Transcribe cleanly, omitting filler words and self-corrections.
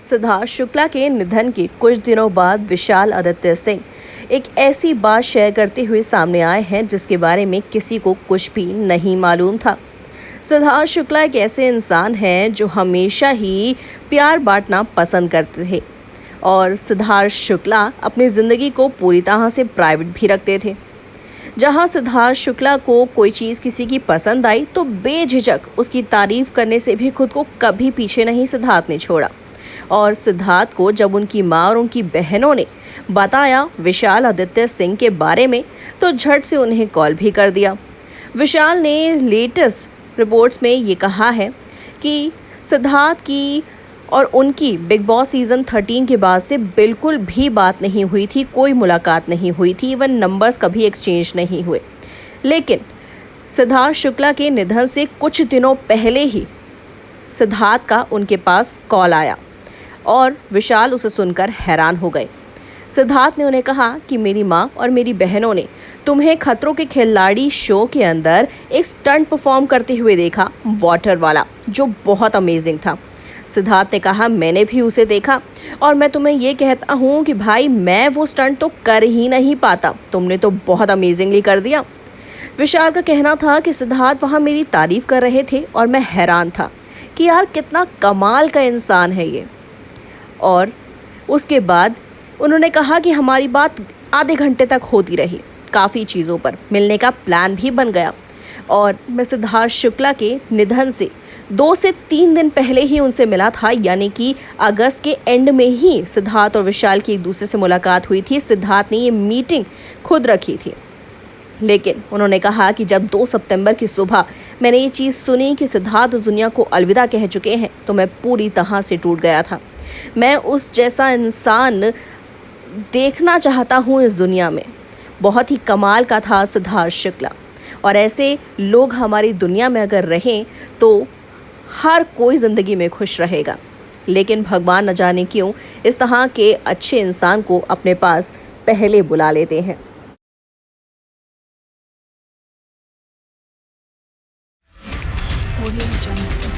सिद्धार्थ शुक्ला के निधन के कुछ दिनों बाद विशाल आदित्य सिंह एक ऐसी बात शेयर करते हुए सामने आए हैं जिसके बारे में किसी को कुछ भी नहीं मालूम था। सिद्धार्थ शुक्ला एक ऐसे इंसान हैं जो हमेशा ही प्यार बांटना पसंद करते थे और सिद्धार्थ शुक्ला अपनी ज़िंदगी को पूरी तरह से प्राइवेट भी रखते थे। जहां सिद्धार्थ शुक्ला को कोई चीज़ किसी की पसंद आई तो बेझिझक उसकी तारीफ करने से भी खुद को कभी पीछे नहीं सिद्धार्थ ने छोड़ा। और सिद्धार्थ को जब उनकी माँ और उनकी बहनों ने बताया विशाल आदित्य सिंह के बारे में तो झट से उन्हें कॉल भी कर दिया। विशाल ने लेटेस्ट रिपोर्ट्स में ये कहा है कि सिद्धार्थ की और उनकी बिग बॉस सीज़न 13 के बाद से बिल्कुल भी बात नहीं हुई थी, कोई मुलाकात नहीं हुई थी, इवन नंबर्स कभी एक्सचेंज नहीं हुए। लेकिन सिद्धार्थ शुक्ला के निधन से कुछ दिनों पहले ही सिद्धार्थ का उनके पास कॉल आया और विशाल उसे सुनकर हैरान हो गए। सिद्धार्थ ने उन्हें कहा कि मेरी माँ और मेरी बहनों ने तुम्हें खतरों के खिलाड़ी शो के अंदर एक स्टंट परफॉर्म करते हुए देखा, वाटर वाला, जो बहुत अमेजिंग था। सिद्धार्थ ने कहा मैंने भी उसे देखा और मैं तुम्हें ये कहता हूँ कि भाई मैं वो स्टंट तो कर ही नहीं पाता, तुमने तो बहुत अमेजिंगली कर दिया। विशाल का कहना था कि सिद्धार्थ वहाँ मेरी तारीफ कर रहे थे और मैं हैरान था कि यार कितना कमाल का इंसान है ये। और उसके बाद उन्होंने कहा कि हमारी बात आधे घंटे तक होती रही, काफ़ी चीज़ों पर मिलने का प्लान भी बन गया और मैं सिद्धार्थ शुक्ला के निधन से 2 से 3 दिन पहले ही उनसे मिला था, यानी कि अगस्त के एंड में ही सिद्धार्थ और विशाल की एक दूसरे से मुलाकात हुई थी। सिद्धार्थ ने ये मीटिंग खुद रखी थी, लेकिन उन्होंने कहा कि जब 2 सितंबर की सुबह मैंने ये चीज़ सुनी कि सिद्धार्थ दुनिया को अलविदा कह चुके हैं तो मैं पूरी तरह से टूट गया था। मैं उस जैसा इंसान देखना चाहता हूँ इस दुनिया में। बहुत ही कमाल का था सिद्धार्थ शुक्ला और ऐसे लोग हमारी दुनिया में अगर रहें तो हर कोई ज़िंदगी में खुश रहेगा। लेकिन भगवान न जाने क्यों इस तरह के अच्छे इंसान को अपने पास पहले बुला लेते हैं। Audio Jungle.